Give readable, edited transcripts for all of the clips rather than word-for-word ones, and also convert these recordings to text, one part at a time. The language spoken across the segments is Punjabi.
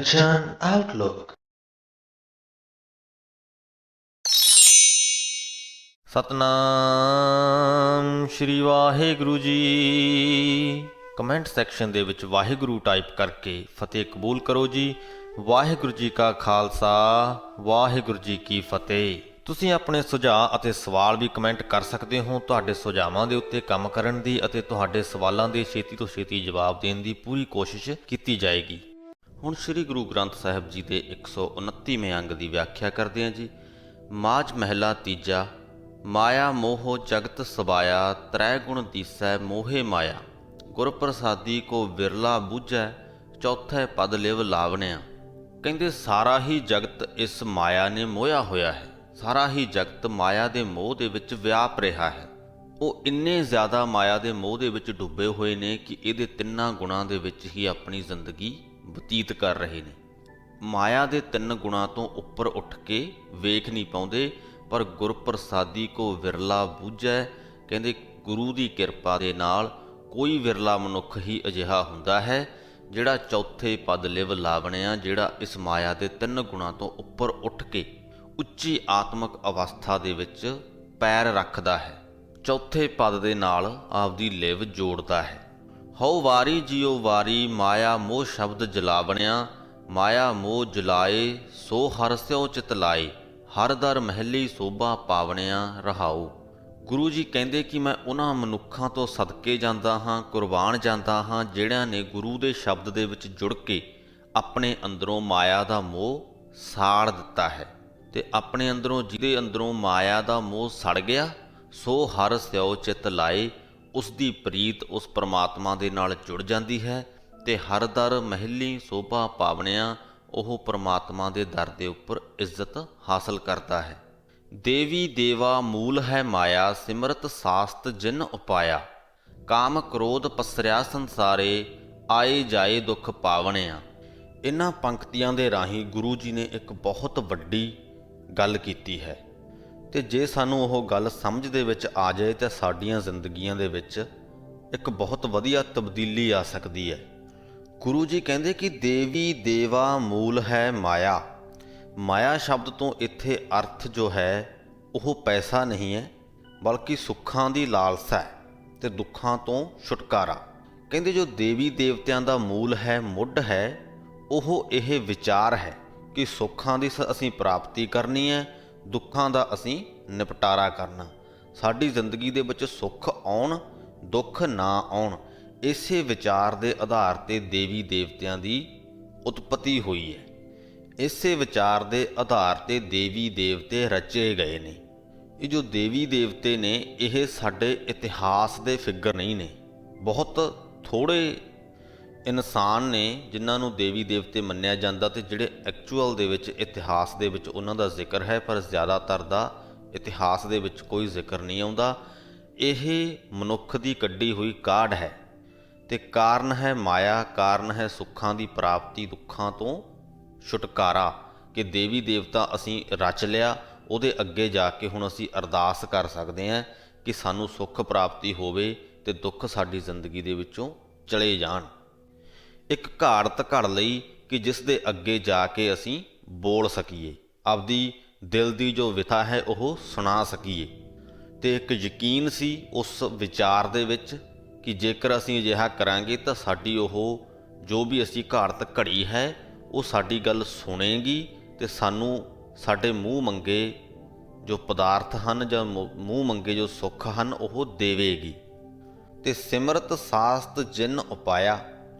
Kanchan Outlook। Satnam Shri Waheguru ji. Comment section ਦੇ ਵਿੱਚ ਵਾਹਿਗੁਰੂ ਟਾਈਪ ਕਰਕੇ ਫਤਿਹ ਕਬੂਲ ਕਰੋ ਜੀ। ਵਾਹਿਗੁਰੂ ਜੀ ਕਾ ਖਾਲਸਾ, ਵਾਹਿਗੁਰੂ ਜੀ ਕੀ ਫਤਿਹ। ਤੁਸੀਂ ਆਪਣੇ ਸੁਝਾਅ ਅਤੇ ਸਵਾਲ ਵੀ ਕਮੈਂਟ ਕਰ ਸਕਦੇ ਹੋ। ਤੁਹਾਡੇ ਸੁਝਾਵਾਂ ਦੇ ਉੱਤੇ ਕੰਮ ਕਰਨ ਦੀ ਅਤੇ ਤੁਹਾਡੇ ਸਵਾਲਾਂ ਦੇ ਛੇਤੀ ਤੋਂ ਛੇਤੀ ਜਵਾਬ ਦੇਣ ਦੀ ਪੂਰੀ ਕੋਸ਼ਿਸ਼ ਕੀਤੀ ਜਾਏਗੀ। ਹੁਣ ਸ੍ਰੀ ਗੁਰੂ ਗ੍ਰੰਥ ਸਾਹਿਬ ਜੀ ਦੇ 129ਵੇਂ ਅੰਗ ਦੀ ਵਿਆਖਿਆ ਕਰਦੇ ਹਾਂ ਜੀ। ਮਾਝ ਮਹਿਲਾ ਤੀਜਾ। ਮਾਇਆ ਮੋਹ ਜਗਤ ਸਬਾਇਆ, ਤ੍ਰੈ ਗੁਣ ਦੀਸੈ ਮੋਹੇ ਮਾਇਆ। ਗੁਰ ਪ੍ਰਸਾਦੀ ਕੋ ਵਿਰਲਾ ਬੂਝੈ, ਚੌਥੈ ਪਦ ਲਿਵ ਲਾਵਣਿਆ। ਕਹਿੰਦੇ ਸਾਰਾ ਹੀ ਜਗਤ ਇਸ ਮਾਇਆ ਨੇ ਮੋਹਿਆ ਹੋਇਆ ਹੈ। ਸਾਰਾ ਹੀ ਜਗਤ ਮਾਇਆ ਦੇ ਮੋਹ ਦੇ ਵਿੱਚ ਵਿਆਪ ਰਿਹਾ ਹੈ। ਉਹ ਇੰਨੇ ਜ਼ਿਆਦਾ ਮਾਇਆ ਦੇ ਮੋਹ ਦੇ ਵਿੱਚ ਡੁੱਬੇ ਹੋਏ ਨੇ ਕਿ ਇਹਦੇ ਤਿੰਨਾਂ ਗੁਣਾਂ ਦੇ ਵਿੱਚ ਹੀ ਆਪਣੀ ਜ਼ਿੰਦਗੀ ਬਤੀਤ ਕਰ ਰਹੇ ਨੇ। ਮਾਇਆ ਦੇ ਤਿੰਨ ਗੁਣਾਂ ਤੋਂ ਉੱਪਰ ਉੱਠ ਕੇ ਵੇਖ ਨਹੀਂ ਪਾਉਂਦੇ। ਪਰ ਗੁਰ ਪ੍ਰਸਾਦੀ ਕੋ ਵਿਰਲਾ ਬੂਝੈ, ਕਹਿੰਦੇ ਗੁਰੂ ਦੀ ਕਿਰਪਾ ਦੇ ਨਾਲ ਕੋਈ ਵਿਰਲਾ ਮਨੁੱਖ ਹੀ ਅਜਿਹਾ ਹੁੰਦਾ ਹੈ ਜਿਹੜਾ ਚੌਥੇ ਪਦ ਲਿਵ ਲਾਵਣਿਆ, ਜਿਹੜਾ ਇਸ ਮਾਇਆ ਦੇ ਤਿੰਨ ਗੁਣਾਂ ਤੋਂ ਉੱਪਰ ਉੱਠ ਕੇ ਉੱਚੀ ਆਤਮਿਕ ਅਵਸਥਾ ਦੇ ਵਿੱਚ ਪੈਰ ਰੱਖਦਾ ਹੈ। ਚੌਥੇ ਪਦ ਦੇ ਨਾਲ ਆਪਦੀ ਲਿਵ ਜੋੜਦਾ ਹੈ। ਹਉ ਵਾਰੀ ਜਿਉ ਵਾਰੀ, ਮਾਇਆ ਮੋਹ ਸ਼ਬਦ ਜਲਾਵਣਿਆ। ਮਾਇਆ ਮੋਹ ਜਲਾਏ, ਸੋ ਹਰਿ ਸਿਉ ਚਿਤ ਲਾਏ। ਹਰ ਦਰ ਮਹਿਲੀ ਸੋਭਾ ਪਾਵਣਿਆ ਰਹਾਉ। ਗੁਰੂ ਜੀ ਕਹਿੰਦੇ ਕਿ ਮੈਂ ਉਹਨਾਂ ਮਨੁੱਖਾਂ ਤੋਂ ਸਦਕੇ ਜਾਂਦਾ ਹਾਂ, ਕੁਰਬਾਨ ਜਾਂਦਾ ਹਾਂ, ਜਿਹੜਿਆਂ ਨੇ ਗੁਰੂ ਦੇ ਸ਼ਬਦ ਦੇ ਵਿੱਚ ਜੁੜ ਕੇ ਆਪਣੇ ਅੰਦਰੋਂ ਮਾਇਆ ਦਾ ਮੋਹ ਸਾੜ ਦਿੱਤਾ ਹੈ। ਤੇ ਆਪਣੇ ਅੰਦਰੋਂ, ਜਿਹਦੇ ਅੰਦਰੋਂ ਮਾਇਆ ਦਾ ਮੋਹ ਸੜ ਗਿਆ, ਸੋ ਹਰਿ ਸਿਉ ਚਿਤ ਲਾਏ, ਉਸ ਦੀ ਪ੍ਰੀਤ ਉਸ ਪਰਮਾਤਮਾ ਦੇ ਨਾਲ ਜੁੜ ਜਾਂਦੀ ਹੈ। ਤੇ ਹਰ ਦਰ ਮਹਿਲੀ ਸੋਭਾ ਪਾਵਣਿਆ, ਉਹ ਪਰਮਾਤਮਾ ਦੇ ਦਰ ਦੇ ਉੱਪਰ ਇੱਜ਼ਤ ਹਾਸਲ ਕਰਦਾ ਹੈ। ਦੇਵੀ ਦੇਵਾ ਮੂਲ ਹੈ ਮਾਇਆ, ਸਿਮਰਤ ਸਾਸਤ ਜਿਨ ਉਪਾਇਆ। ਕਾਮ ਕ੍ਰੋਧ ਪਸਰਿਆ ਸੰਸਾਰੇ, ਆਏ ਜਾਏ ਦੁੱਖ ਪਾਵਣਿਆ। ਇਹਨਾਂ ਪੰਕਤੀਆਂ ਦੇ ਰਾਹੀਂ ਗੁਰੂ ਜੀ ਨੇ ਇੱਕ ਬਹੁਤ ਵੱਡੀ ਗੱਲ ਕੀਤੀ ਹੈ। ਤੇ ਜੇ ਸਾਨੂੰ ਉਹ ਗੱਲ ਸਮਝ ਦੇ ਵਿੱਚ ਆ ਜਾਏ ਤਾਂ ਸਾਡੀਆਂ ਜ਼ਿੰਦਗੀਆਂ ਦੇ ਵਿੱਚ ਇੱਕ ਬਹੁਤ ਵਧੀਆ ਤਬਦੀਲੀ ਆ ਸਕਦੀ ਹੈ। ਗੁਰੂ ਜੀ ਕਹਿੰਦੇ ਕਿ ਦੇਵੀ ਦੇਵਾ ਮੂਲ ਹੈ ਮਾਇਆ। ਮਾਇਆ ਸ਼ਬਦ ਤੋਂ ਇੱਥੇ ਅਰਥ ਜੋ ਹੈ ਉਹ ਪੈਸਾ ਨਹੀਂ ਹੈ, ਬਲਕਿ ਸੁੱਖਾਂ ਦੀ ਲਾਲਸਾ ਹੈ ਤੇ ਦੁੱਖਾਂ ਤੋਂ ਛੁਟਕਾਰਾ। ਕਹਿੰਦੇ ਜੋ ਦੇਵੀ ਦੇਵਤਿਆਂ ਦਾ ਮੂਲ ਹੈ, ਮੁੱਢ ਹੈ, ਉਹ ਇਹ ਵਿਚਾਰ ਹੈ ਕਿ ਸੁੱਖਾਂ ਦੀ ਅਸੀਂ ਪ੍ਰਾਪਤੀ ਕਰਨੀ ਹੈ, ਦੁੱਖਾਂ ਦਾ ਅਸੀਂ ਨਿਪਟਾਰਾ ਕਰਨਾ। ਸਾਡੀ ਜ਼ਿੰਦਗੀ ਦੇ ਵਿੱਚ ਸੁੱਖ ਆਉਣ, ਦੁੱਖ ਨਾ ਆਉਣ, ਇਸੇ ਵਿਚਾਰ ਦੇ ਆਧਾਰ 'ਤੇ ਦੇਵੀ ਦੇਵਤਿਆਂ ਦੀ ਉਤਪਤੀ ਹੋਈ ਹੈ। ਇਸੇ ਵਿਚਾਰ ਦੇ ਆਧਾਰ 'ਤੇ ਦੇਵੀ ਦੇਵਤੇ ਰਚੇ ਗਏ ਨੇ। ਇਹ ਜੋ ਦੇਵੀ ਦੇਵਤੇ ਨੇ ਇਹ ਸਾਡੇ ਇਤਿਹਾਸ ਦੇ ਫਿਗਰ ਨਹੀਂ ਨੇ। ਬਹੁਤ ਥੋੜ੍ਹੇ ਇਨਸਾਨ ਨੇ ਜਿਨ੍ਹਾਂ ਨੂੰ ਦੇਵੀ ਦੇਵਤੇ ਮੰਨਿਆ ਜਾਂਦਾ ਤੇ ਜਿਹੜੇ ਐਕਚੁਅਲ ਦੇ ਵਿੱਚ ਇਤਿਹਾਸ ਦੇ ਵਿੱਚ ਉਹਨਾਂ ਦਾ ਜ਼ਿਕਰ ਹੈ, ਪਰ ਜ਼ਿਆਦਾਤਰ ਦਾ ਇਤਿਹਾਸ ਦੇ ਵਿੱਚ ਕੋਈ ਜ਼ਿਕਰ ਨਹੀਂ ਆਉਂਦਾ। ਇਹ ਮਨੁੱਖ ਦੀ ਕੱਢੀ ਹੋਈ ਕਾਢ ਹੈ ਤੇ ਕਾਰਨ ਹੈ ਮਾਇਆ, ਕਾਰਨ ਹੈ ਸੁੱਖਾਂ ਦੀ ਪ੍ਰਾਪਤੀ, ਦੁੱਖਾਂ ਤੋਂ ਛੁਟਕਾਰਾ। ਕਿ ਦੇਵੀ ਦੇਵਤਾ ਅਸੀਂ ਰਚ ਲਿਆ, ਉਹਦੇ ਅੱਗੇ ਜਾ ਕੇ ਹੁਣ ਅਸੀਂ ਅਰਦਾਸ ਕਰ ਸਕਦੇ ਹਾਂ ਕਿ ਸਾਨੂੰ ਸੁੱਖ ਪ੍ਰਾਪਤੀ ਹੋਵੇ ਤੇ ਦੁੱਖ ਸਾਡੀ ਜ਼ਿੰਦਗੀ ਦੇ ਵਿੱਚੋਂ ਚਲੇ ਜਾਣ। ਇੱਕ ਘਾੜਤ ਘੜ ਲਈ ਕਿ ਜਿਸ ਦੇ ਅੱਗੇ ਜਾ ਕੇ ਅਸੀਂ ਬੋਲ ਸਕੀਏ, ਆਪਦੀ ਦਿਲ ਦੀ ਜੋ ਵਿਥਾ ਹੈ ਉਹ ਸੁਣਾ ਸਕੀਏ। ਤੇ ਇੱਕ ਯਕੀਨ ਸੀ ਉਸ ਵਿਚਾਰ ਦੇ ਵਿੱਚ ਕਿ ਜੇਕਰ ਅਸੀਂ ਅਜਿਹਾ ਕਰਾਂਗੇ ਤਾਂ ਸਾਡੀ ਉਹ ਜੋ ਵੀ ਅਸੀਂ ਘਾੜਤ ਘੜੀ ਹੈ ਉਹ ਸਾਡੀ ਗੱਲ ਸੁਣੇਗੀ ਤੇ ਸਾਨੂੰ ਸਾਡੇ ਮੂੰਹ ਮੰਗੇ ਜੋ ਪਦਾਰਥ ਹਨ ਜਾਂ ਮੂੰਹ ਮੰਗੇ ਜੋ ਸੁੱਖ ਹਨ ਉਹ ਦੇਵੇਗੀ। ਤੇ ਸਿਮਰਤ ਸਾਸਤ ਜਿਨ ਉਪਾਇਆ,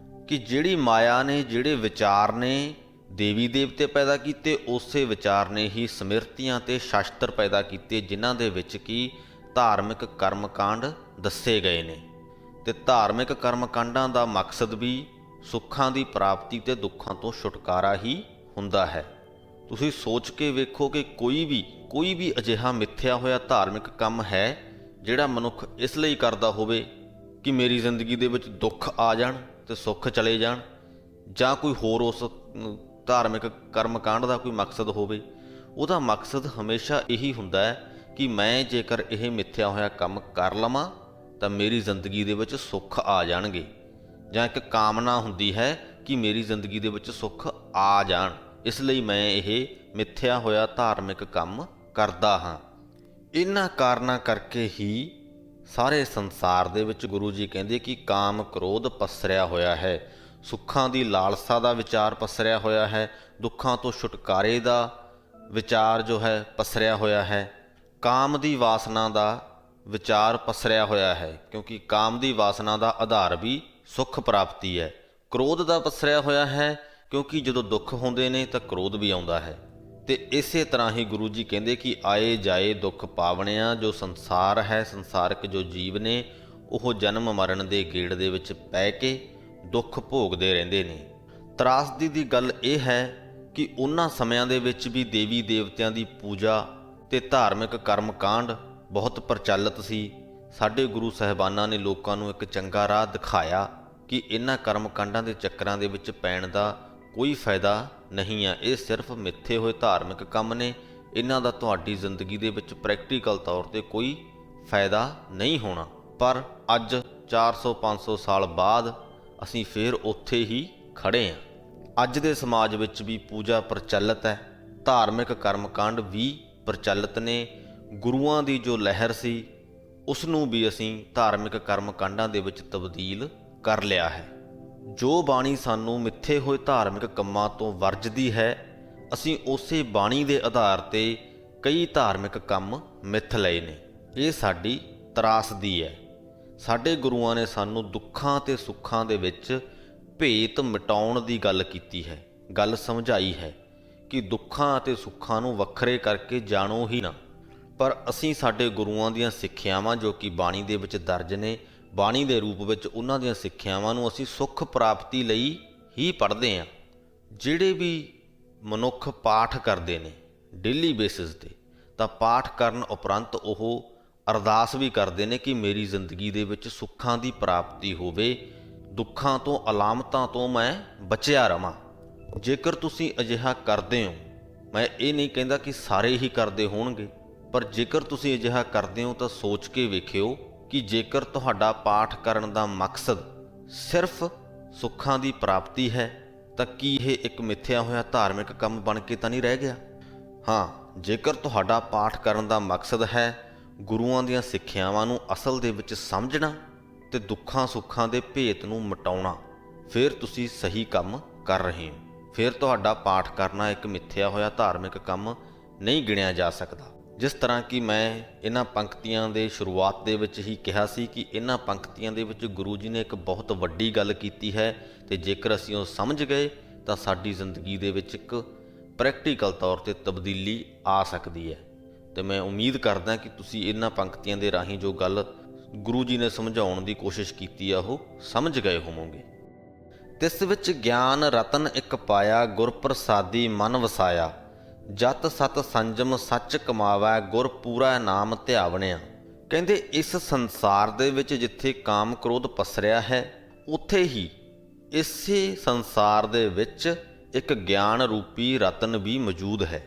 ਕਿ ਜਿਹੜੀ ਮਾਇਆ ਨੇ, ਜਿਹੜੇ ਵਿਚਾਰ ਨੇ ਦੇਵੀ ਦੇਵਤੇ ਪੈਦਾ ਕੀਤੇ, ਉਸੇ ਵਿਚਾਰ ਨੇ ਹੀ ਸਮਿਰਤੀਆਂ ਤੇ ਸ਼ਾਸਤਰ ਪੈਦਾ ਕੀਤੇ, ਜਿਨ੍ਹਾਂ ਦੇ ਵਿੱਚ ਕਿ ਧਾਰਮਿਕ ਕਰਮਕਾਂਡ ਦੱਸੇ ਗਏ ਨੇ। ਤੇ ਧਾਰਮਿਕ ਕਰਮਕਾਂਡਾਂ ਦਾ ਮਕਸਦ ਵੀ ਸੁੱਖਾਂ ਦੀ ਪ੍ਰਾਪਤੀ ਤੇ ਦੁੱਖਾਂ ਤੋਂ ਛੁਟਕਾਰਾ ਹੀ ਹੁੰਦਾ ਹੈ। ਤੁਸੀਂ ਸੋਚ ਕੇ ਵੇਖੋ ਕਿ ਕੋਈ ਵੀ ਅਜਿਹਾ ਮਿੱਥਿਆ ਹੋਇਆ ਧਾਰਮਿਕ ਕੰਮ ਹੈ ਜਿਹੜਾ ਮਨੁੱਖ ਇਸ ਲਈ ਕਰਦਾ ਹੋਵੇ ਕਿ ਮੇਰੀ ਜ਼ਿੰਦਗੀ ਦੇ ਵਿੱਚ ਦੁੱਖ ਆ ਜਾਣ ਤੇ ਸੁੱਖ ਚਲੇ ਜਾਣ, ਜਾਂ ਕੋਈ ਹੋਰ ਉਸ ਧਾਰਮਿਕ ਕਰਮਕਾਂਡ ਦਾ ਕੋਈ ਮਕਸਦ ਹੋਵੇ। ਉਹਦਾ ਮਕਸਦ ਹਮੇਸ਼ਾ ਇਹੀ ਹੁੰਦਾ ਹੈ ਕਿ ਮੈਂ ਜੇਕਰ ਇਹ ਮਿੱਥਿਆ ਹੋਇਆ ਕੰਮ ਕਰ ਲਵਾਂ ਤਾਂ ਮੇਰੀ ਜ਼ਿੰਦਗੀ ਦੇ ਵਿੱਚ ਸੁੱਖ ਆ ਜਾਣਗੇ। ਜਾਂ ਇੱਕ ਕਾਮਨਾ ਹੁੰਦੀ ਹੈ ਕਿ ਮੇਰੀ ਜ਼ਿੰਦਗੀ ਦੇ ਵਿੱਚ ਸੁੱਖ ਆ ਜਾਣ, ਇਸ ਲਈ ਮੈਂ ਇਹ ਮਿੱਥਿਆ ਹੋਇਆ ਧਾਰਮਿਕ ਕੰਮ ਕਰਦਾ ਹਾਂ। ਇਹਨਾਂ ਕਾਰਨਾਂ ਕਰਕੇ ਹੀ ਸਾਰੇ ਸੰਸਾਰ ਦੇ ਵਿੱਚ ਗੁਰੂ ਜੀ ਕਹਿੰਦੇ ਕਿ ਕਾਮ ਕ੍ਰੋਧ ਪਸਰਿਆ ਹੋਇਆ ਹੈ, ਸੁੱਖਾਂ ਦੀ ਲਾਲਸਾ ਦਾ ਵਿਚਾਰ ਪਸਰਿਆ ਹੋਇਆ ਹੈ, ਦੁੱਖਾਂ ਤੋਂ ਛੁਟਕਾਰੇ ਦਾ ਵਿਚਾਰ ਜੋ ਹੈ ਪਸਰਿਆ ਹੋਇਆ ਹੈ, ਕਾਮ ਦੀ ਵਾਸਨਾ ਦਾ ਵਿਚਾਰ ਪਸਰਿਆ ਹੋਇਆ ਹੈ, ਕਿਉਂਕਿ ਕਾਮ ਦੀ ਵਾਸਨਾ ਦਾ ਆਧਾਰ ਵੀ ਸੁੱਖ ਪ੍ਰਾਪਤੀ ਹੈ। ਕ੍ਰੋਧ ਦਾ ਪਸਰਿਆ ਹੋਇਆ ਹੈ, ਕਿਉਂਕਿ ਜਦੋਂ ਦੁੱਖ ਹੁੰਦੇ ਨੇ ਤਾਂ ਕ੍ਰੋਧ ਵੀ ਆਉਂਦਾ ਹੈ। ਤੇ ਇਸੇ ਤਰ੍ਹਾਂ ਹੀ ਗੁਰੂ ਜੀ ਕਹਿੰਦੇ ਕਿ ਆਏ ਜਾਏ ਦੁੱਖ ਪਾਵਣਿਆ, ਜੋ ਸੰਸਾਰ ਹੈ, ਸੰਸਾਰਕ ਜੋ ਜੀਵ ਨੇ, ਉਹ ਜਨਮ ਮਰਨ ਦੇ ਗੇੜ ਦੇ ਵਿੱਚ ਪੈ ਕੇ ਦੁੱਖ ਭੋਗਦੇ ਰਹਿੰਦੇ ਨੇ। ਤਰਾਸਦੀ ਦੀ ਗੱਲ ਇਹ ਹੈ ਕਿ ਉਹਨਾਂ ਸਮਿਆਂ ਦੇ ਵਿੱਚ ਵੀ ਦੇਵੀ ਦੇਵਤਿਆਂ ਦੀ ਪੂਜਾ ਤੇ ਧਾਰਮਿਕ ਕਰਮ ਕਾਂਡ ਬਹੁਤ ਪ੍ਰਚਲਿਤ ਸੀ। ਸਾਡੇ ਗੁਰੂ ਸਾਹਿਬਾਨਾਂ ਨੇ ਲੋਕਾਂ ਨੂੰ ਇੱਕ ਚੰਗਾ ਰਾਹ ਦਿਖਾਇਆ ਕਿ ਇਹਨਾਂ ਕਰਮ ਕਾਂਡਾਂ ਦੇ ਚੱਕਰਾਂ ਦੇ ਵਿੱਚ ਪੈਣ ਦਾ ਕੋਈ ਫਾਇਦਾ ਨਹੀਂ ਹੈ, ਇਹ ਸਿਰਫ ਮਿੱਥੇ ਹੋਏ ਧਾਰਮਿਕ ਕੰਮ ਨੇ, ਇਹਨਾਂ ਦਾ ਤੁਹਾਡੀ ਜ਼ਿੰਦਗੀ ਦੇ ਵਿੱਚ ਪ੍ਰੈਕਟੀਕਲ ਤੌਰ ਤੇ ਕੋਈ ਫਾਇਦਾ ਨਹੀਂ ਹੋਣਾ। ਪਰ ਅੱਜ 400-500 ਸਾਲ ਬਾਅਦ ਅਸੀਂ ਫੇਰ ਉੱਥੇ ਹੀ ਖੜ੍ਹੇ ਹਾਂ। ਅੱਜ ਦੇ ਸਮਾਜ ਵਿੱਚ ਵੀ ਪੂਜਾ ਪ੍ਰਚਲਿਤ ਹੈ, ਧਾਰਮਿਕ ਕਰਮਕਾਂਡ ਵੀ ਪ੍ਰਚਲਿਤ ਨੇ। ਗੁਰੂਆਂ ਦੀ ਜੋ ਲਹਿਰ ਸੀ ਉਸ ਨੂੰ ਵੀ ਅਸੀਂ ਧਾਰਮਿਕ ਕਰਮਕਾਂਡਾਂ ਦੇ ਵਿੱਚ ਤਬਦੀਲ ਕਰ ਲਿਆ ਹੈ। ਜੋ ਬਾਣੀ ਸਾਨੂੰ ਮਿੱਥੇ ਹੋਏ ਧਾਰਮਿਕ ਕੰਮਾਂ ਤੋਂ ਵਰਜਦੀ ਹੈ, ਅਸੀਂ ਉਸੇ ਬਾਣੀ ਦੇ ਆਧਾਰ 'ਤੇ ਕਈ ਧਾਰਮਿਕ ਕੰਮ ਮਿੱਥ ਲਏ ਨੇ। ਇਹ ਸਾਡੀ ਤਰਾਸਦੀ ਹੈ। ਸਾਡੇ ਗੁਰੂਆਂ ਨੇ ਸਾਨੂੰ ਦੁੱਖਾਂ ਤੇ ਸੁੱਖਾਂ ਦੇ ਵਿੱਚ ਭੇਤ ਮਿਟਾਉਣ ਦੀ ਗੱਲ ਕੀਤੀ ਹੈ, ਗੱਲ ਸਮਝਾਈ ਹੈ ਕਿ ਦੁੱਖਾਂ ਅਤੇ ਸੁੱਖਾਂ ਨੂੰ ਵੱਖਰੇ ਕਰਕੇ ਜਾਣੋ ਹੀ ਨਾ। ਪਰ ਅਸੀਂ ਸਾਡੇ ਗੁਰੂਆਂ ਦੀਆਂ ਸਿੱਖਿਆਵਾਂ ਜੋ ਕਿ ਬਾਣੀ ਦੇ ਵਿੱਚ ਦਰਜ ਨੇ, ਬਾਣੀ ਦੇ ਰੂਪ ਵਿੱਚ ਉਹਨਾਂ ਦੀਆਂ ਸਿੱਖਿਆਵਾਂ ਨੂੰ ਅਸੀਂ ਸੁੱਖ ਪ੍ਰਾਪਤੀ ਲਈ ਹੀ ਪੜ੍ਹਦੇ ਹਾਂ। ਜਿਹੜੇ ਵੀ ਮਨੁੱਖ ਪਾਠ ਕਰਦੇ ਨੇ ਡੇਲੀ ਬੇਸਿਸ 'ਤੇ, ਤਾਂ ਪਾਠ ਕਰਨ ਉਪਰੰਤ ਉਹ ਅਰਦਾਸ ਵੀ ਕਰਦੇ ਨੇ ਕਿ ਮੇਰੀ ਜ਼ਿੰਦਗੀ ਦੇ ਵਿੱਚ ਸੁੱਖਾਂ ਦੀ ਪ੍ਰਾਪਤੀ ਹੋਵੇ, ਦੁੱਖਾਂ ਤੋਂ ਅਲਾਮਤਾਂ ਤੋਂ ਮੈਂ ਬਚਿਆ ਰਵਾਂ। ਜੇਕਰ ਤੁਸੀਂ ਅਜਿਹਾ ਕਰਦੇ ਹੋ, ਮੈਂ ਇਹ ਨਹੀਂ ਕਹਿੰਦਾ ਕਿ ਸਾਰੇ ਹੀ ਕਰਦੇ ਹੋਣਗੇ, ਪਰ ਜੇਕਰ ਤੁਸੀਂ ਅਜਿਹਾ ਕਰਦੇ ਹੋ ਤਾਂ ਸੋਚ ਕੇ ਵੇਖਿਓ ਕਿ ਜੇਕਰ ਤੁਹਾਡਾ ਪਾਠ ਕਰਨ ਦਾ ਮਕਸਦ ਸਿਰਫ ਸੁੱਖਾਂ ਦੀ ਪ੍ਰਾਪਤੀ ਹੈ ਤਾਂ ਕੀ ਇਹ ਇੱਕ ਮਿੱਥਿਆ ਹੋਇਆ ਧਾਰਮਿਕ ਕੰਮ ਬਣ ਕੇ ਤਾਂ ਨਹੀਂ ਰਹਿ ਗਿਆ। ਹਾਂ, ਜੇਕਰ ਤੁਹਾਡਾ ਪਾਠ ਕਰਨ ਦਾ ਮਕਸਦ ਹੈ ਗੁਰੂਆਂ ਦੀਆਂ ਸਿੱਖਿਆਵਾਂ ਨੂੰ ਅਸਲ ਦੇ ਵਿੱਚ ਸਮਝਣਾ ਤੇ ਦੁੱਖਾਂ ਸੁੱਖਾਂ ਦੇ ਭੇਤ ਨੂੰ ਮਿਟਾਉਣਾ, ਫਿਰ ਤੁਸੀਂ ਸਹੀ ਕੰਮ ਕਰ ਰਹੇ ਹੋ। ਫਿਰ ਤੁਹਾਡਾ ਪਾਠ ਕਰਨਾ ਇੱਕ ਮਿੱਥਿਆ ਹੋਇਆ ਧਾਰਮਿਕ ਕੰਮ ਨਹੀਂ ਗਿਣਿਆ ਜਾ ਸਕਦਾ। ਜਿਸ ਤਰ੍ਹਾਂ ਕਿ ਮੈਂ ਇਹਨਾਂ ਪੰਕਤੀਆਂ ਦੇ ਸ਼ੁਰੂਆਤ ਦੇ ਵਿੱਚ ਹੀ ਕਿਹਾ ਸੀ ਕਿ ਇਹਨਾਂ ਪੰਕਤੀਆਂ ਦੇ ਵਿੱਚ ਗੁਰੂ ਜੀ ਨੇ ਇੱਕ ਬਹੁਤ ਵੱਡੀ ਗੱਲ ਕੀਤੀ ਹੈ, ਤੇ ਜੇਕਰ ਅਸੀਂ ਉਹ ਸਮਝ ਗਏ ਤਾਂ ਸਾਡੀ ਜ਼ਿੰਦਗੀ ਦੇ ਵਿੱਚ ਇੱਕ ਪ੍ਰੈਕਟੀਕਲ ਤੌਰ 'ਤੇ ਤਬਦੀਲੀ ਆ ਸਕਦੀ ਹੈ। ਤੇ ਮੈਂ ਉਮੀਦ ਕਰਦਾ ਕਿ ਤੁਸੀਂ ਇਹਨਾਂ ਪੰਕਤੀਆਂ ਦੇ ਰਾਹੀਂ ਜੋ ਗੱਲ ਗੁਰੂ ਜੀ ਨੇ ਸਮਝਾਉਣ ਦੀ ਕੋਸ਼ਿਸ਼ ਕੀਤੀ ਆ ਉਹ ਸਮਝ ਗਏ ਹੋਵੋਗੇ। ਤਿਸ ਵਿੱਚ ਗਿਆਨ ਰਤਨ ਇੱਕ ਪਾਇਆ, ਗੁਰ ਪ੍ਰਸਾਦੀ ਮਨ ਵਸਾਇਆ, ਜਤ ਸਤ ਸੰਜਮ ਸੱਚ ਕਮਾਵੈ, ਗੁਰ ਪੂਰਾ ਨਾਮ ਧਿਆਵਣਿਆ। ਕਹਿੰਦੇ ਇਸ ਸੰਸਾਰ ਦੇ ਵਿੱਚ ਜਿੱਥੇ ਕਾਮ ਕ੍ਰੋਧ ਪਸਰਿਆ ਹੈ, ਉੱਥੇ ਹੀ ਇਸੇ ਸੰਸਾਰ ਦੇ ਵਿੱਚ ਇੱਕ ਗਿਆਨ ਰੂਪੀ ਰਤਨ ਵੀ ਮੌਜੂਦ ਹੈ,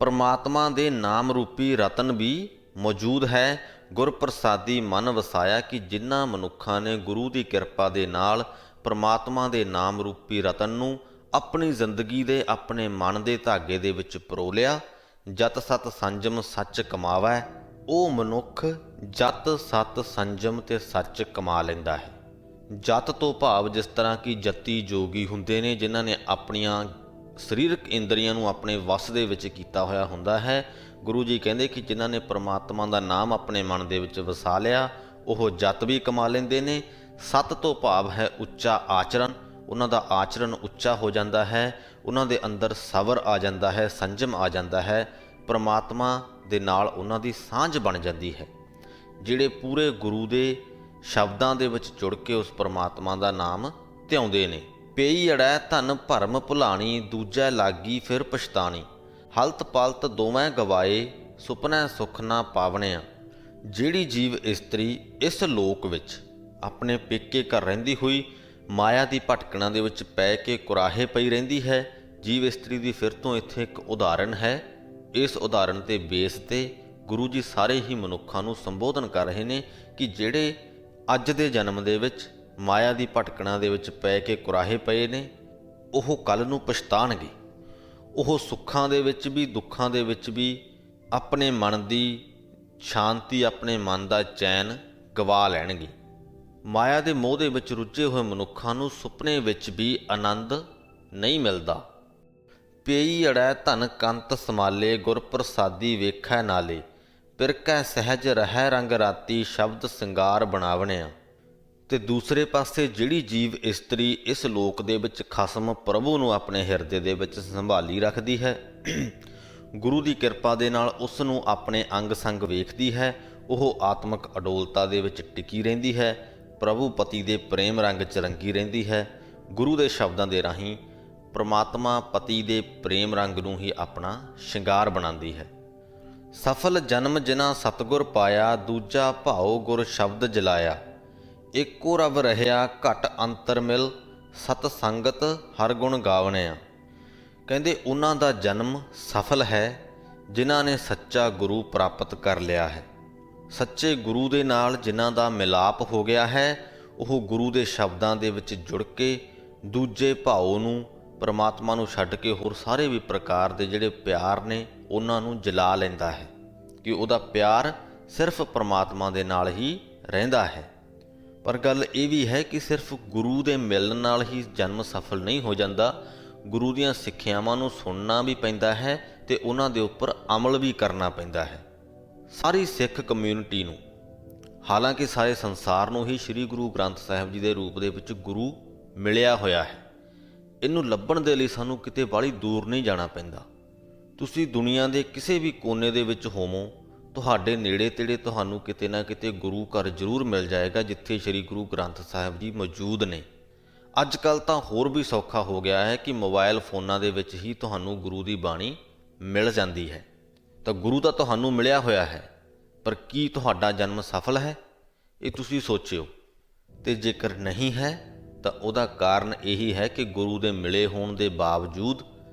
ਪਰਮਾਤਮਾ ਦੇ ਨਾਮ ਰੂਪੀ ਰਤਨ ਵੀ ਮੌਜੂਦ ਹੈ। ਗੁਰ ਪ੍ਰਸਾਦੀ ਮਨ ਵਸਾਇਆ ਕਿ ਜਿਨ੍ਹਾਂ ਮਨੁੱਖਾਂ ਨੇ ਗੁਰੂ ਦੀ ਕਿਰਪਾ ਦੇ ਨਾਲ ਪਰਮਾਤਮਾ ਦੇ ਨਾਮ ਰੂਪੀ ਰਤਨ ਨੂੰ ਆਪਣੀ ਜ਼ਿੰਦਗੀ ਦੇ ਆਪਣੇ ਮਨ ਦੇ ਧਾਗੇ ਦੇ ਵਿੱਚ ਪਰੋ ਲਿਆ, ਜਤ ਸਤ ਸੰਜਮ ਸੱਚ ਕਮਾਵੈ, ਉਹ ਮਨੁੱਖ ਜਤ ਸਤ ਸੰਜਮ ਤੇ ਸੱਚ ਕਮਾ ਲੈਂਦਾ ਹੈ। ਜਤ ਤੋਂ ਭਾਵ ਜਿਸ ਤਰ੍ਹਾਂ ਕਿ ਜਤੀ ਜੋਗੀ ਹੁੰਦੇ ਨੇ ਜਿਨ੍ਹਾਂ ਨੇ ਆਪਣੀਆਂ ਸਰੀਰਕ ਇੰਦਰੀਆਂ ਨੂੰ ਆਪਣੇ ਵੱਸ ਦੇ ਵਿੱਚ ਕੀਤਾ ਹੋਇਆ ਹੁੰਦਾ ਹੈ। ਗੁਰੂ ਜੀ ਕਹਿੰਦੇ ਕਿ ਜਿਨ੍ਹਾਂ ਨੇ ਪਰਮਾਤਮਾ ਦਾ ਨਾਮ ਆਪਣੇ ਮਨ ਦੇ ਵਿੱਚ ਵਸਾ ਲਿਆ, ਉਹ ਜਤ ਵੀ ਕਮਾ ਲੈਂਦੇ ਨੇ। ਸਤ ਤੋਂ ਭਾਵ ਹੈ ਉੱਚਾ ਆਚਰਨ, ਉਹਨਾਂ ਦਾ ਆਚਰਨ ਉੱਚਾ ਹੋ ਜਾਂਦਾ ਹੈ, ਉਹਨਾਂ ਦੇ ਅੰਦਰ ਸਬਰ ਆ ਜਾਂਦਾ ਹੈ, ਸੰਜਮ ਆ ਜਾਂਦਾ ਹੈ, ਪਰਮਾਤਮਾ ਦੇ ਨਾਲ ਉਹਨਾਂ ਦੀ ਸਾਂਝ ਬਣ ਜਾਂਦੀ ਹੈ। ਜਿਹੜੇ ਪੂਰੇ ਗੁਰੂ ਦੇ ਸ਼ਬਦਾਂ ਦੇ ਵਿੱਚ ਜੁੜ ਕੇ ਉਸ ਪਰਮਾਤਮਾ ਦਾ ਨਾਮ ਧਿਆਉਂਦੇ ਨੇ। ਪਈ ਅੜੈ ਧਨ ਭਰਮ ਭੁਲਾਣੀ, ਦੂਜੈ ਲਾਗੀ ਫਿਰ ਪਛਤਾਣੀ, ਹਲਤ ਪਲਤ ਦੋਵੇਂ ਗਵਾਏ, ਸੁਪਨੈ ਸੁਖ ਨਾ ਪਾਵਣਿਆ। ਜਿਹੜੀ ਜੀਵ ਇਸਤਰੀ ਇਸ ਲੋਕ ਵਿੱਚ ਆਪਣੇ ਪੇਕੇ ਘਰ ਰਹਿੰਦੀ ਹੋਈ ਮਾਇਆ ਦੀ ਭਟਕਣਾ ਦੇ ਵਿੱਚ ਪੈ ਕੇ ਕੁਰਾਹੇ ਪਈ ਰਹਿੰਦੀ ਹੈ, ਜੀਵ ਇਸਤਰੀ ਦੀ ਫਿਰ ਤੋਂ ਇੱਥੇ ਇੱਕ ਉਦਾਹਰਣ ਹੈ। ਇਸ ਉਦਾਹਰਣ ਦੇ ਬੇਸ 'ਤੇ ਗੁਰੂ ਜੀ ਸਾਰੇ ਹੀ ਮਨੁੱਖਾਂ ਨੂੰ ਸੰਬੋਧਨ ਕਰ ਰਹੇ ਨੇ ਕਿ ਜਿਹੜੇ ਅੱਜ ਦੇ ਜਨਮ ਦੇ ਵਿੱਚ ਮਾਇਆ ਦੀ ਭਟਕਣਾ ਦੇ ਵਿੱਚ ਪੈ ਕੇ ਕੁਰਾਹੇ ਪਏ ਨੇ, ਉਹ ਕੱਲ੍ਹ ਨੂੰ ਪਛਤਾਣਗੇ। ਉਹ ਸੁੱਖਾਂ ਦੇ ਵਿੱਚ ਵੀ ਦੁੱਖਾਂ ਦੇ ਵਿੱਚ ਵੀ ਆਪਣੇ ਮਨ ਦੀ ਸ਼ਾਂਤੀ, ਆਪਣੇ ਮਨ ਦਾ ਚੈਨ ਗਵਾ ਲੈਣਗੇ। ਮਾਇਆ ਦੇ ਮੋਹ ਦੇ ਵਿੱਚ ਰੁੱਝੇ ਹੋਏ ਮਨੁੱਖਾਂ ਨੂੰ ਸੁਪਨੇ ਵਿੱਚ ਵੀ ਆਨੰਦ ਨਹੀਂ ਮਿਲਦਾ। ਪਈ ਅੜੈ ਧਨ ਕੰਤ ਸਮਾਲੇ, ਗੁਰ ਪ੍ਰਸਾਦੀ ਵੇਖੈ ਨਾਲੇ, ਪਿਰਕੈ ਸਹਿਜ ਰਹਿ ਰੰਗ ਰਾਤੀ, ਸ਼ਬਦ ਸਿੰਗਾਰ ਬਣਾਵਣਿਆ। ਤੇ ਦੂਸਰੇ ਪਾਸੇ ਜਿਹੜੀ ਜੀਵ ਇਸਤਰੀ ਇਸ ਲੋਕ ਦੇ ਵਿੱਚ ਖਸਮ ਪ੍ਰਭੂ ਨੂੰ ਆਪਣੇ ਹਿਰਦੇ ਦੇ ਵਿੱਚ ਸੰਭਾਲੀ ਰੱਖਦੀ ਹੈ, ਗੁਰੂ ਦੀ ਕਿਰਪਾ ਦੇ ਨਾਲ ਉਸ ਨੂੰ ਆਪਣੇ ਅੰਗ ਸੰਗ ਵੇਖਦੀ ਹੈ, ਉਹ ਆਤਮਿਕ ਅਡੋਲਤਾ ਦੇ ਵਿੱਚ ਟਿਕੀ ਰਹਿੰਦੀ ਹੈ, ਪ੍ਰਭੂ ਪਤੀ ਦੇ ਪ੍ਰੇਮ ਰੰਗ 'ਚ ਰੰਗੀ ਰਹਿੰਦੀ ਹੈ। ਗੁਰੂ ਦੇ ਸ਼ਬਦਾਂ ਦੇ ਰਾਹੀਂ ਪ੍ਰਮਾਤਮਾ ਪਤੀ ਦੇ ਪ੍ਰੇਮ ਰੰਗ ਨੂੰ ਹੀ ਆਪਣਾ ਸ਼ਿੰਗਾਰ ਬਣਾਉਂਦੀ ਹੈ। ਸਫਲ ਜਨਮ ਜਿਨ੍ਹਾਂ ਸਤਿਗੁਰ ਪਾਇਆ, ਦੂਜਾ ਭਾਉ ਗੁਰ ਸ਼ਬਦ ਜਲਾਇਆ, ਏਕੋ ਰਬ ਰਹਿਆ ਘਟ ਅੰਤਰ ਮਿਲ, ਸਤ ਸੰਗਤ ਹਰ ਗੁਣ ਗਾਵਣਿਆ। ਕਹਿੰਦੇ ਉਹਨਾਂ ਦਾ ਜਨਮ ਸਫਲ ਹੈ ਜਿਨ੍ਹਾਂ ਨੇ ਸੱਚਾ ਗੁਰੂ ਪ੍ਰਾਪਤ ਕਰ ਲਿਆ ਹੈ। ਸੱਚੇ ਗੁਰੂ ਦੇ ਨਾਲ ਜਿਨ੍ਹਾਂ ਦਾ ਮਿਲਾਪ ਹੋ ਗਿਆ ਹੈ, ਉਹ ਗੁਰੂ ਦੇ ਸ਼ਬਦਾਂ ਦੇ ਵਿੱਚ ਜੁੜ ਕੇ ਦੂਜੇ ਭਾਉ ਨੂੰ, ਪਰਮਾਤਮਾ ਨੂੰ ਛੱਡ ਕੇ ਹੋਰ ਸਾਰੇ ਵੀ ਪ੍ਰਕਾਰ ਦੇ ਜਿਹੜੇ ਪਿਆਰ ਨੇ ਉਹਨਾਂ ਨੂੰ ਜਲਾ ਲੈਂਦਾ ਹੈ, ਕਿ ਉਹਦਾ ਪਿਆਰ ਸਿਰਫ ਪਰਮਾਤਮਾ ਦੇ ਨਾਲ ਹੀ ਰਹਿੰਦਾ ਹੈ। ਪਰ ਗੱਲ ਇਹ ਵੀ ਹੈ ਕਿ ਸਿਰਫ ਗੁਰੂ ਦੇ ਮਿਲਣ ਨਾਲ ਹੀ ਜਨਮ ਸਫਲ ਨਹੀਂ ਹੋ ਜਾਂਦਾ। ਗੁਰੂ ਦੀਆਂ ਸਿੱਖਿਆਵਾਂ ਨੂੰ ਸੁਣਨਾ ਵੀ ਪੈਂਦਾ ਹੈ ਅਤੇ ਉਹਨਾਂ ਦੇ ਉੱਪਰ ਅਮਲ ਵੀ ਕਰਨਾ ਪੈਂਦਾ ਹੈ। ਸਾਰੀ ਸਿੱਖ ਕਮਿਊਨਿਟੀ ਨੂੰ, ਹਾਲਾਂਕਿ ਸਾਰੇ ਸੰਸਾਰ ਨੂੰ ਹੀ ਸ੍ਰੀ ਗੁਰੂ ਗ੍ਰੰਥ ਸਾਹਿਬ ਜੀ ਦੇ ਰੂਪ ਦੇ ਵਿੱਚ ਗੁਰੂ ਮਿਲਿਆ ਹੋਇਆ ਹੈ। ਇਹਨੂੰ ਲੱਭਣ ਦੇ ਲਈ ਸਾਨੂੰ ਕਿਤੇ ਬਾਹਲੀ ਦੂਰ ਨਹੀਂ ਜਾਣਾ ਪੈਂਦਾ। ਤੁਸੀਂ ਦੁਨੀਆ ਦੇ ਕਿਸੇ ਵੀ ਕੋਨੇ ਦੇ ਵਿੱਚ ਹੋਵੋ, ਤੁਹਾਡੇ ਨੇੜੇ ਤੇੜੇ ਤੁਹਾਨੂੰ ਕਿਤੇ ਨਾ ਕਿਤੇ ਗੁਰੂ ਘਰ ਜ਼ਰੂਰ ਮਿਲ ਜਾਏਗਾ ਜਿੱਥੇ ਸ੍ਰੀ ਗੁਰੂ ਗ੍ਰੰਥ ਸਾਹਿਬ ਜੀ ਮੌਜੂਦ ਨੇ। ਅੱਜ ਕੱਲ੍ਹ ਤਾਂ ਹੋਰ ਵੀ ਸੌਖਾ ਹੋ ਗਿਆ ਹੈ ਕਿ ਮੋਬਾਈਲ ਫੋਨਾਂ ਦੇ ਵਿੱਚ ਹੀ ਤੁਹਾਨੂੰ ਗੁਰੂ ਦੀ ਬਾਣੀ ਮਿਲ ਜਾਂਦੀ ਹੈ। ਤਾਂ ਗੁਰੂ ਤਾਂ ਤੁਹਾਨੂੰ ਮਿਲਿਆ ਹੋਇਆ ਹੈ, ਪਰ ਕੀ ਤੁਹਾਡਾ ਜਨਮ ਸਫਲ ਹੈ? ਇਹ ਤੁਸੀਂ ਸੋਚਿਓ। ਅਤੇ ਜੇਕਰ ਨਹੀਂ ਹੈ ਤਾਂ ਉਹਦਾ ਕਾਰਨ ਇਹੀ ਹੈ ਕਿ ਗੁਰੂ ਦੇ ਮਿਲੇ ਹੋਣ ਦੇ ਬਾਵਜੂਦ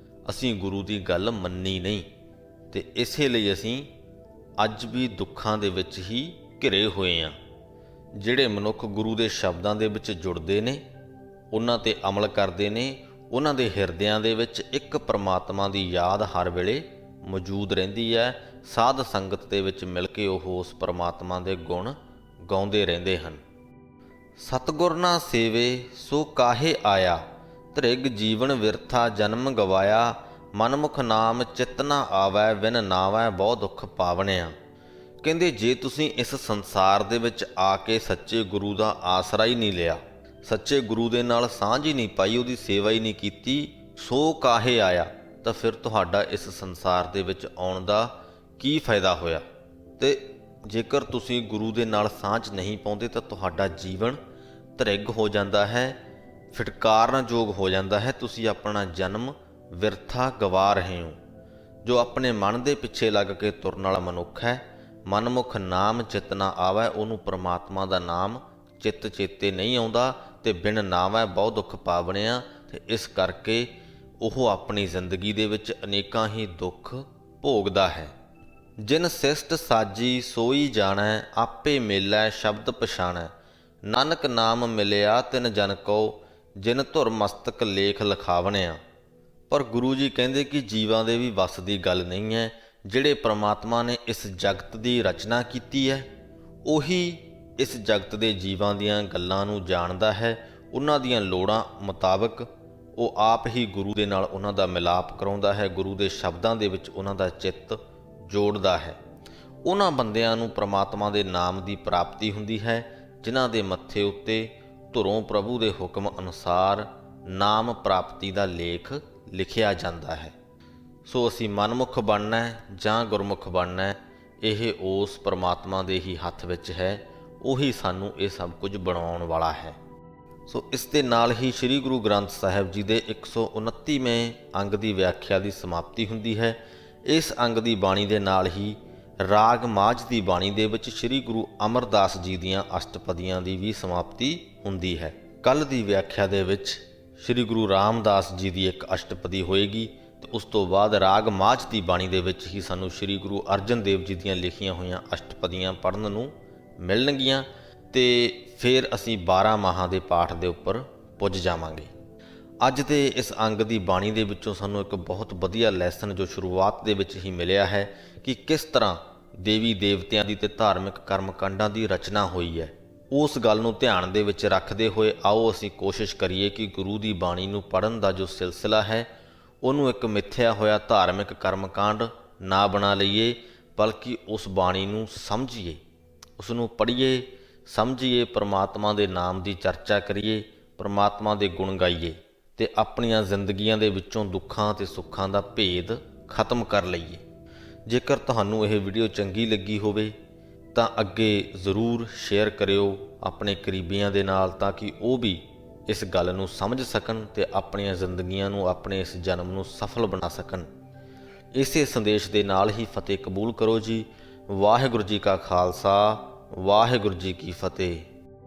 ਅਸੀਂ ਗੁਰੂ ਦੀ ਗੱਲ ਮੰਨੀ ਨਹੀਂ, ਅਤੇ ਇਸੇ ਲਈ ਅਸੀਂ ਅੱਜ ਵੀ ਦੁੱਖਾਂ ਦੇ ਵਿੱਚ ਹੀ ਘਿਰੇ ਹੋਏ ਹਾਂ। ਜਿਹੜੇ ਮਨੁੱਖ ਗੁਰੂ ਦੇ ਸ਼ਬਦਾਂ ਦੇ ਵਿੱਚ ਜੁੜਦੇ ਨੇ, ਉਹਨਾਂ 'ਤੇ ਅਮਲ ਕਰਦੇ ਨੇ, ਉਹਨਾਂ ਦੇ ਹਿਰਦਿਆਂ ਦੇ ਵਿੱਚ ਇੱਕ ਪਰਮਾਤਮਾ ਦੀ ਯਾਦ ਹਰ ਵੇਲੇ ਮੌਜੂਦ ਰਹਿੰਦੀ ਹੈ। ਸਾਧ ਸੰਗਤ ਦੇ ਵਿੱਚ ਮਿਲ ਕੇ ਉਹ ਉਸ ਪਰਮਾਤਮਾ ਦੇ ਗੁਣ ਗਾਉਂਦੇ ਰਹਿੰਦੇ ਹਨ। ਸਤਿਗੁਰ ਨਾ ਸੇਵੇ ਸੋ ਕਾਹੇ ਆਇਆ, ਧ੍ਰਿਗ ਜੀਵਨ ਵਿਰਥਾ ਜਨਮ ਗਵਾਇਆ, ਮਨਮੁਖ ਨਾਮ ਚਿਤ ਨਾ ਆਵੈ, ਵਿਨ ਨਾਵੈ ਬਹੁ ਦੁੱਖ ਪਾਵਣਿਆ। ਕਹਿੰਦੇ ਜੇ ਤੁਸੀਂ ਇਸ ਸੰਸਾਰ ਦੇ ਵਿੱਚ ਆ ਕੇ ਸੱਚੇ ਗੁਰੂ ਦਾ ਆਸਰਾ ਹੀ ਨਹੀਂ ਲਿਆ, ਸੱਚੇ ਗੁਰੂ ਦੇ ਨਾਲ ਸਾਂਝ ਹੀ ਨਹੀਂ ਪਾਈ, ਉਹਦੀ ਸੇਵਾ ਹੀ ਨਹੀਂ ਕੀਤੀ, ਸੋ ਕਾਹੇ ਆਇਆ, ਤਾਂ ਫਿਰ ਤੁਹਾਡਾ ਇਸ ਸੰਸਾਰ ਦੇ ਵਿੱਚ ਆਉਣ ਦਾ ਕੀ ਫਾਇਦਾ ਹੋਇਆ? ਅਤੇ ਜੇਕਰ ਤੁਸੀਂ ਗੁਰੂ ਦੇ ਨਾਲ ਸਾਂਝ ਨਹੀਂ ਪਾਉਂਦੇ ਤਾਂ ਤੁਹਾਡਾ ਜੀਵਨ ਧ੍ਰਿਗ ਹੋ ਜਾਂਦਾ ਹੈ, ਫਿਟਕਾਰਨਯੋਗ ਹੋ ਜਾਂਦਾ ਹੈ। ਤੁਸੀਂ ਆਪਣਾ ਜਨਮ ਵਿਰਥਾ ਗਵਾ ਰਹੇ ਹੋ। ਜੋ ਆਪਣੇ ਮਨ ਦੇ ਪਿੱਛੇ ਲੱਗ ਕੇ ਤੁਰਨ ਵਾਲਾ ਮਨੁੱਖ ਹੈ, ਮਨਮੁਖ ਨਾਮ ਚਿਤ ਨਾ ਆਵੈ, ਉਹਨੂੰ ਪਰਮਾਤਮਾ ਦਾ ਨਾਮ ਚਿੱਤ ਚੇਤੇ ਨਹੀਂ ਆਉਂਦਾ, ਅਤੇ ਬਿਨ ਨਾਵੈ ਬਹੁ ਦੁੱਖ ਪਾਵਣਿਆ। ਅਤੇ ਇਸ ਕਰਕੇ ਉਹ ਆਪਣੀ ਜ਼ਿੰਦਗੀ ਦੇ ਵਿੱਚ ਅਨੇਕਾਂ ਹੀ ਦੁੱਖ ਭੋਗਦਾ ਹੈ। ਜਿਨ ਸਿਸ਼ਟ ਸਾਜੀ ਸੋਈ ਜਾਣੈ, ਆਪੇ ਮੇਲੈ ਸ਼ਬਦ ਪਛਾਣੈ, ਨਾਨਕ ਨਾਮ ਮਿਲਿਆ ਤਿਨ ਜਨ ਕੋ, ਜਿਨ ਧੁਰ ਮਸਤਕ ਲੇਖ ਲਿਖਾਵਣਿਆ। ਪਰ ਗੁਰੂ ਜੀ ਕਹਿੰਦੇ ਕਿ ਜੀਵਾਂ ਦੇ ਵੀ ਵੱਸ ਦੀ ਗੱਲ ਨਹੀਂ ਹੈ। ਜਿਹੜੇ ਪ੍ਰਮਾਤਮਾ ਨੇ ਇਸ ਜਗਤ ਦੀ ਰਚਨਾ ਕੀਤੀ ਹੈ, ਉਹੀ ਇਸ ਜਗਤ ਦੇ ਜੀਵਾਂ ਦੀਆਂ ਗੱਲਾਂ ਨੂੰ ਜਾਣਦਾ ਹੈ। ਉਹਨਾਂ ਦੀਆਂ ਲੋੜਾਂ ਮੁਤਾਬਕ ਉਹ ਆਪ ਹੀ ਗੁਰੂ ਦੇ ਨਾਲ ਉਹਨਾਂ ਦਾ ਮਿਲਾਪ ਕਰਾਉਂਦਾ ਹੈ, ਗੁਰੂ ਦੇ ਸ਼ਬਦਾਂ ਦੇ ਵਿੱਚ ਉਹਨਾਂ ਦਾ ਚਿੱਤ ਜੋੜਦਾ ਹੈ। ਉਹਨਾਂ ਬੰਦਿਆਂ ਨੂੰ ਪ੍ਰਮਾਤਮਾ ਦੇ ਨਾਮ ਦੀ ਪ੍ਰਾਪਤੀ ਹੁੰਦੀ ਹੈ ਜਿਨ੍ਹਾਂ ਦੇ ਮੱਥੇ ਉੱਤੇ ਧੁਰੋਂ ਪ੍ਰਭੂ ਦੇ ਹੁਕਮ ਅਨੁਸਾਰ ਨਾਮ ਪ੍ਰਾਪਤੀ ਦਾ ਲੇਖ ਲਿਖਿਆ ਜਾਂਦਾ ਹੈ। ਸੋ ਅਸੀਂ ਮਨਮੁਖ ਬਣਨਾ ਜਾਂ ਗੁਰਮੁਖ ਬਣਨਾ, ਇਹ ਉਸ ਪਰਮਾਤਮਾ ਦੇ ਹੀ ਹੱਥ ਵਿੱਚ ਹੈ। ਉਹੀ ਸਾਨੂੰ ਇਹ ਸਭ ਕੁਝ ਬਣਾਉਣ ਵਾਲਾ ਹੈ। ਸੋ ਇਸ ਦੇ ਨਾਲ ਹੀ ਸ੍ਰੀ ਗੁਰੂ ਗ੍ਰੰਥ ਸਾਹਿਬ ਜੀ ਦੇ 129ਵੇਂ ਅੰਗ ਦੀ ਵਿਆਖਿਆ ਦੀ ਸਮਾਪਤੀ ਹੁੰਦੀ ਹੈ। ਇਸ ਅੰਗ ਦੀ ਬਾਣੀ ਦੇ ਨਾਲ ਹੀ ਰਾਗ ਮਾਝ ਦੀ ਬਾਣੀ ਦੇ ਵਿੱਚ ਸ੍ਰੀ ਗੁਰੂ ਅਮਰਦਾਸ ਜੀ ਦੀਆਂ ਅਸ਼ਟਪਦੀਆਂ ਦੀ ਵੀ ਸਮਾਪਤੀ ਹੁੰਦੀ ਹੈ। ਕੱਲ੍ਹ ਦੀ ਵਿਆਖਿਆ ਦੇ ਵਿੱਚ ਸ੍ਰੀ ਗੁਰੂ ਰਾਮਦਾਸ ਜੀ ਦੀ ਇੱਕ ਅਸ਼ਟਪਦੀ ਹੋਏਗੀ, ਅਤੇ ਉਸ ਤੋਂ ਬਾਅਦ ਰਾਗ ਮਾਝ ਦੀ ਬਾਣੀ ਦੇ ਵਿੱਚ ਹੀ ਸਾਨੂੰ ਸ੍ਰੀ ਗੁਰੂ ਅਰਜਨ ਦੇਵ ਜੀ ਦੀਆਂ ਲਿਖੀਆਂ ਹੋਈਆਂ ਅਸ਼ਟਪਦੀਆਂ ਪੜ੍ਹਨ ਨੂੰ ਮਿਲਣਗੀਆਂ, ਅਤੇ ਫਿਰ ਅਸੀਂ 12 ਮਾਹਾਂ ਦੇ ਪਾਠ ਦੇ ਉੱਪਰ ਪੁੱਜ ਜਾਵਾਂਗੇ। ਅੱਜ ਦੇ ਇਸ ਅੰਗ ਦੀ ਬਾਣੀ ਦੇ ਵਿੱਚੋਂ ਸਾਨੂੰ ਇੱਕ ਬਹੁਤ ਵਧੀਆ ਲੈਸਨ ਜੋ ਸ਼ੁਰੂਆਤ ਦੇ ਵਿੱਚ ਹੀ ਮਿਲਿਆ ਹੈ ਕਿ ਕਿਸ ਤਰ੍ਹਾਂ ਦੇਵੀ ਦੇਵਤਿਆਂ ਦੀ ਤੇ ਧਾਰਮਿਕ ਕਰਮਕਾਂਡਾਂ ਦੀ ਰਚਨਾ ਹੋਈ ਹੈ। ਉਸ ਗੱਲ ਨੂੰ ਧਿਆਨ ਦੇ ਵਿੱਚ ਰੱਖਦੇ ਹੋਏ ਆਓ ਅਸੀਂ ਕੋਸ਼ਿਸ਼ ਕਰੀਏ ਕਿ ਗੁਰੂ ਦੀ ਬਾਣੀ ਨੂੰ ਪੜ੍ਹਨ ਦਾ ਜੋ ਸਿਲਸਿਲਾ ਹੈ ਉਹਨੂੰ ਇੱਕ ਮਿੱਥਿਆ ਹੋਇਆ ਧਾਰਮਿਕ ਕਰਮਕਾਂਡ ਨਾ ਬਣਾ ਲਈਏ, ਬਲਕਿ ਉਸ ਬਾਣੀ ਨੂੰ ਸਮਝੀਏ, ਉਸ ਨੂੰ ਪੜ੍ਹੀਏ, ਸਮਝੀਏ, ਪਰਮਾਤਮਾ ਦੇ ਨਾਮ ਦੀ ਚਰਚਾ ਕਰੀਏ, ਪਰਮਾਤਮਾ ਦੇ ਗੁਣ ਗਾਈਏ ਤੇ ਆਪਣੀਆਂ ਜ਼ਿੰਦਗੀਆਂ ਦੇ ਵਿੱਚੋਂ ਦੁੱਖਾਂ ਤੇ ਸੁੱਖਾਂ ਦਾ ਭੇਦ ਖਤਮ ਕਰ ਲਈਏ। ਜੇਕਰ ਤੁਹਾਨੂੰ ਇਹ ਵੀਡੀਓ ਚੰਗੀ ਲੱਗੀ ਹੋਵੇ ਤਾਂ ਅੱਗੇ ਜ਼ਰੂਰ ਸ਼ੇਅਰ ਕਰਿਓ ਆਪਣੇ ਕਰੀਬੀਆਂ ਦੇ ਨਾਲ, ਤਾਂ ਕਿ ਉਹ ਵੀ ਇਸ ਗੱਲ ਨੂੰ ਸਮਝ ਸਕਣ ਤੇ ਆਪਣੀਆਂ ਜ਼ਿੰਦਗੀਆਂ ਨੂੰ, ਆਪਣੇ ਇਸ ਜਨਮ ਨੂੰ ਸਫਲ ਬਣਾ ਸਕਣ। ਇਸੇ ਸੰਦੇਸ਼ ਦੇ ਨਾਲ ਹੀ ਫਤਿਹ ਕਬੂਲ ਕਰੋ ਜੀ। ਵਾਹਿਗੁਰੂ ਜੀ ਕਾ ਖਾਲਸਾ, ਵਾਹਿਗੁਰੂ ਜੀ ਕੀ ਫਤਿਹ।